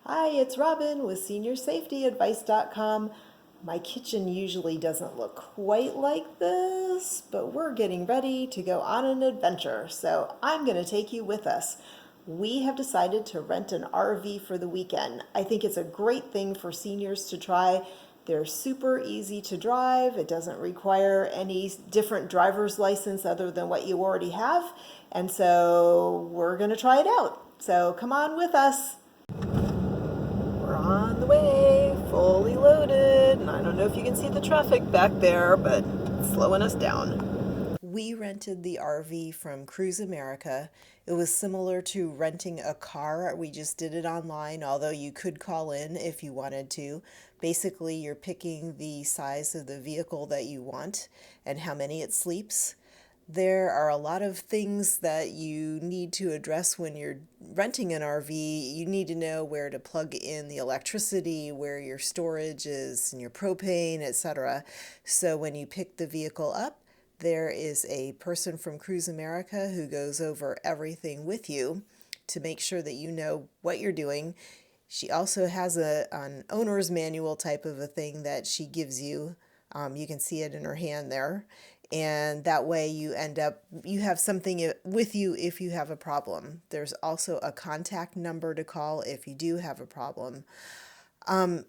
Hi, it's Robin with SeniorSafetyAdvice.com. My kitchen usually doesn't look quite like this, but we're getting ready to go on an adventure, so I'm going to take you with us. We have decided to rent an RV for the weekend. I think it's a great thing for seniors to try. They're super easy to drive. It doesn't require any different driver's license other than what you already have. And so we're going to try it out. So come on with us. We're on the way, fully loaded. And I don't know if you can see the traffic back there, but it's slowing us down. We rented the RV from Cruise America. It was similar to renting a car. We just did it online, although you could call in if you wanted to. Basically, you're picking the size of the vehicle that you want and how many it sleeps. There are a lot of things that you need to address when you're renting an RV. You need to know where to plug in the electricity, where your storage is, and your propane, etc. So when you pick the vehicle up, there is a person from Cruise America who goes over everything with you to make sure that you know what you're doing. She also has an owner's manual type of a thing that she gives you. You can see it in her hand there. And that way you have something with you if you have a problem. There's also a contact number to call if you do have a problem.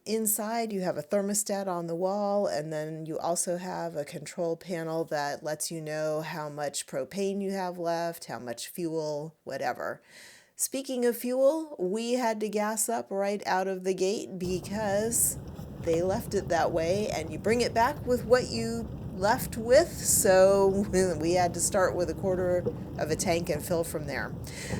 Inside you have a thermostat on the wall, and then you also have a control panel that lets you know how much propane you have left, how much fuel, whatever. Speaking of fuel, we had to gas up right out of the gate because they left it that way, and you bring it back with what you left with, so we had to start with a quarter of a tank and fill from there.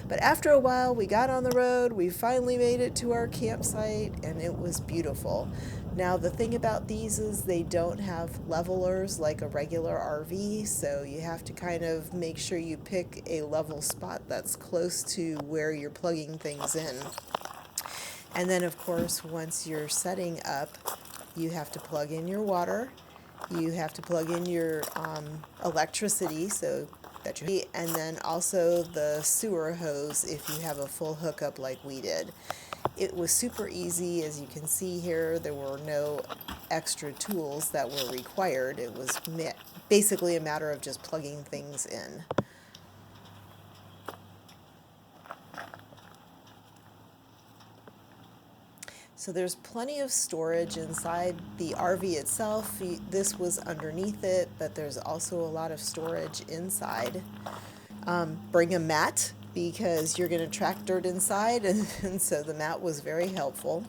But after a while, we got on the road, we finally made it to our campsite, and it was beautiful. Now, the thing about these is they don't have levelers like a regular RV, so you have to kind of make sure you pick a level spot that's close to where you're plugging things in. And then, of course, once you're setting up, you have to plug in your water. You have to plug in your electricity, and then also the sewer hose if you have a full hookup like we did. It was super easy. As you can see here, there were no extra tools that were required. It was basically a matter of just plugging things in. So there's plenty of storage inside the RV itself. This was underneath it, but there's also a lot of storage inside. Bring a mat because you're going to track dirt inside, and so the mat was very helpful.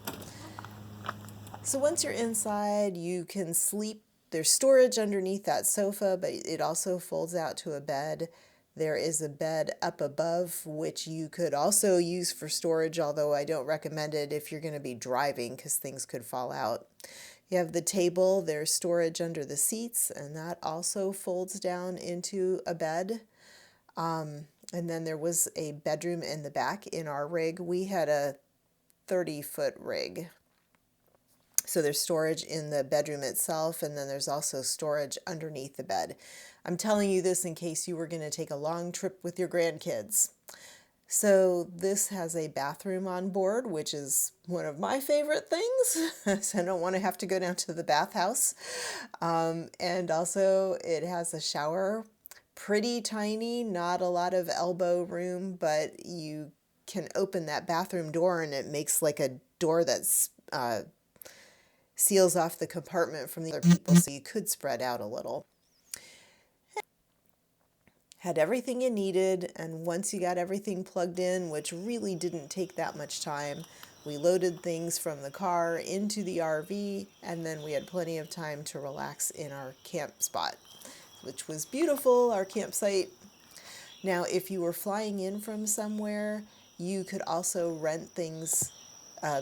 So once you're inside, you can sleep. There's storage underneath that sofa, but it also folds out to a bed. There is a bed up above, which you could also use for storage, although I don't recommend it if you're going to be driving because things could fall out. You have the table, there's storage under the seats, and that also folds down into a bed. And then there was a bedroom in the back in our rig. We had a 30-foot rig. So there's storage in the bedroom itself, and then there's also storage underneath the bed. I'm telling you this in case you were going to take a long trip with your grandkids. So this has a bathroom on board, which is one of my favorite things. So I don't want to have to go down to the bathhouse. And also it has a shower, pretty tiny, not a lot of elbow room, but you can open that bathroom door and it makes like a door that's seals off the compartment from the other people, so you could spread out a little. Had everything you needed, and once you got everything plugged in, which really didn't take that much time, we loaded things from the car into the RV, and then we had plenty of time to relax in our camp spot, which was beautiful, our campsite. Now, if you were flying in from somewhere, you could also rent things.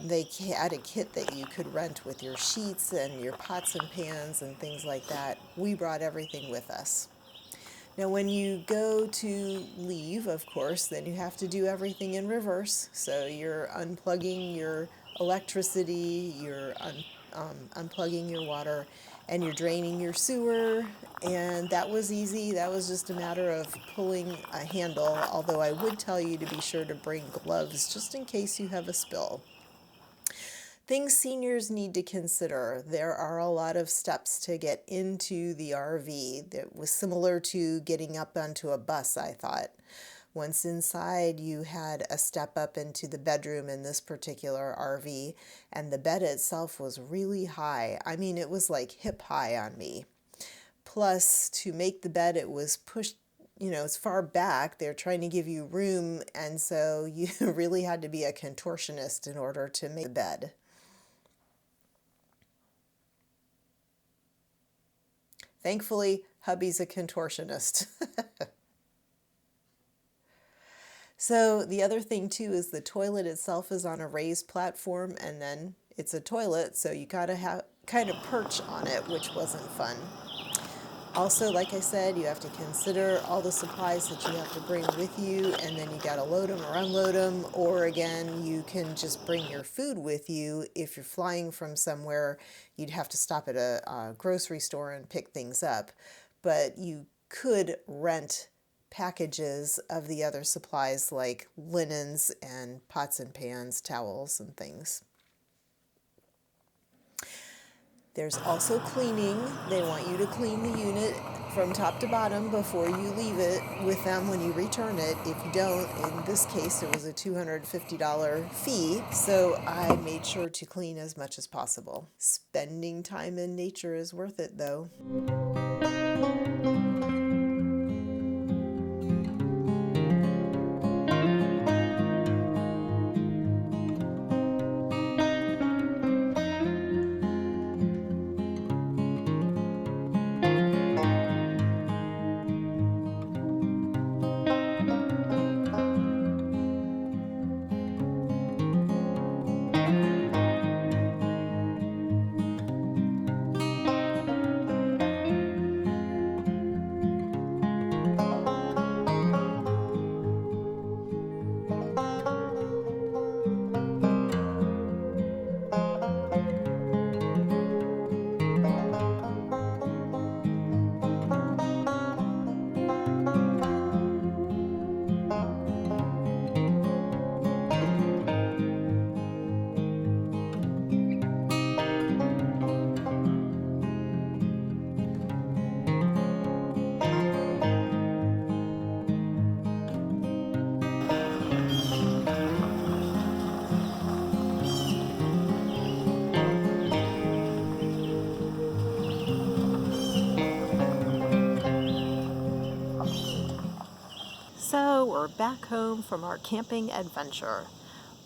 They had a kit that you could rent with your sheets and your pots and pans and things like that. We brought everything with us. Now, when you go to leave, of course, then you have to do everything in reverse. So you're unplugging your electricity, you're unplugging your water, and you're draining your sewer. And that was easy. That was just a matter of pulling a handle, although I would tell you to be sure to bring gloves just in case you have a spill. Things seniors need to consider. There are a lot of steps to get into the RV. That was similar to getting up onto a bus, I thought. Once inside, you had a step up into the bedroom in this particular RV, and the bed itself was really high. I mean, it was like hip high on me. Plus, to make the bed, it was pushed, as far back. They're trying to give you room, and so you really had to be a contortionist in order to make the bed. Thankfully, hubby's a contortionist. So the other thing too is the toilet itself is on a raised platform, and then it's a toilet, so you gotta have kind of perch on it, which wasn't fun. Also, like I said, you have to consider all the supplies that you have to bring with you, and then you gotta load them or unload them, or again, you can just bring your food with you. If you're flying from somewhere, you'd have to stop at a grocery store and pick things up, but you could rent packages of the other supplies like linens and pots and pans, towels, and things. There's also cleaning. They want you to clean the unit from top to bottom before you leave it with them when you return it. If you don't, in this case, it was a $250 fee, so I made sure to clean as much as possible. Spending time in nature is worth it, though. So we're back home from our camping adventure.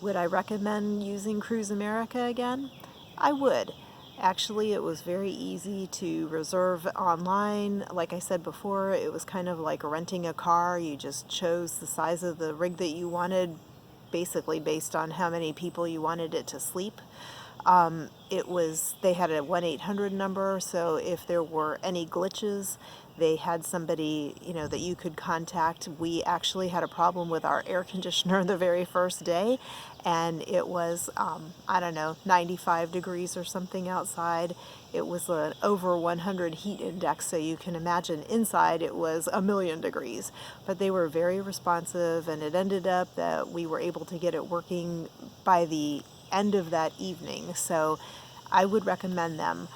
Would I recommend using Cruise America again? I would. Actually, it was very easy to reserve online. Like I said before, it was kind of like renting a car. You just chose the size of the rig that you wanted, basically based on how many people you wanted it to sleep. They had a 1-800 number, so if there were any glitches, they had somebody, that you could contact. We actually had a problem with our air conditioner the very first day, and it was, 95 degrees or something outside. It was an over 100 heat index, so you can imagine inside it was 1,000,000 degrees. But they were very responsive, and it ended up that we were able to get it working by the end of that evening. So I would recommend them.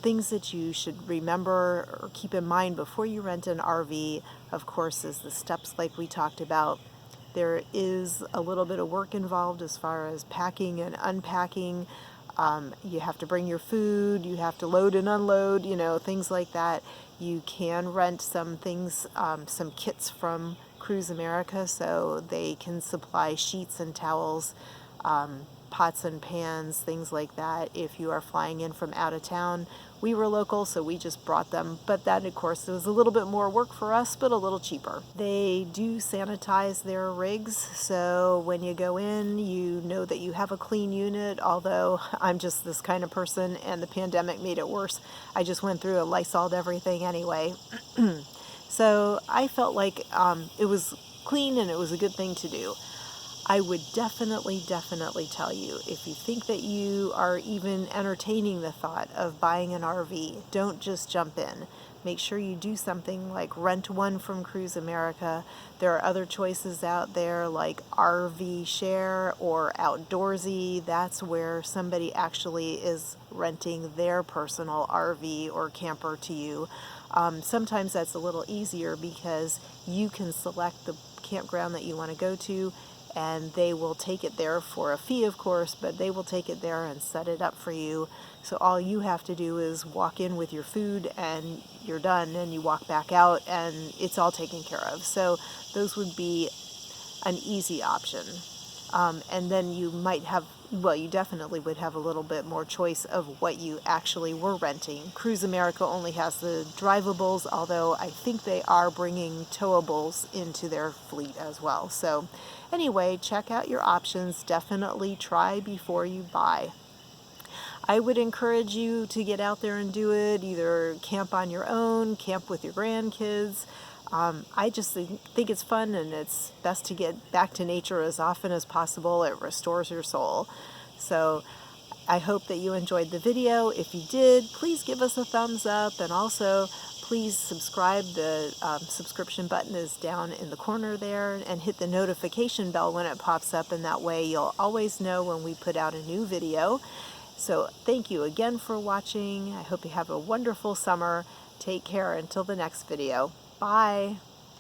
Things that you should remember or keep in mind before you rent an RV, of course, is the steps like we talked about. There is a little bit of work involved as far as packing and unpacking. You have to bring your food, you have to load and unload, things like that. You can rent some things, some kits from Cruise America, so they can supply sheets and towels, pots and pans, things like that. If you are flying in from out of town, we were local, so we just brought them. But that, of course, was a little bit more work for us, but a little cheaper. They do sanitize their rigs, so when you go in, you know that you have a clean unit, although I'm just this kind of person, and the pandemic made it worse. I just went through and Lysol'd everything anyway. So I felt like it was clean and it was a good thing to do. I would definitely tell you, if you think that you are even entertaining the thought of buying an RV, don't just jump in. make sure you do something like rent one from Cruise America. There are other choices out there like RV Share or Outdoorsy. That's where somebody actually is renting their personal RV or camper to you. Sometimes that's a little easier because you can select the campground that you want to go to, and they will take it there for a fee, of course, but they will take it there and set it up for you. So all you have to do is walk in with your food and you're done, and you walk back out and it's all taken care of. So those would be an easy option. And then you might have, well, you definitely would have a little bit more choice of what you actually were renting. Cruise America only has the drivables, although I think they are bringing towables into their fleet as well. So anyway, check out your options. Definitely try before you buy. I would encourage you to get out there and do it. Either camp on your own, camp with your grandkids. I just think it's fun, and it's best to get back to nature as often as possible. It restores your soul. So I hope that you enjoyed the video. If you did, please give us a thumbs up, and also please subscribe. The subscription button is down in the corner there, and hit the notification bell when it pops up, and that way you'll always know when we put out a new video. So thank you again for watching. I hope you have a wonderful summer. Take care until the next video. Bye.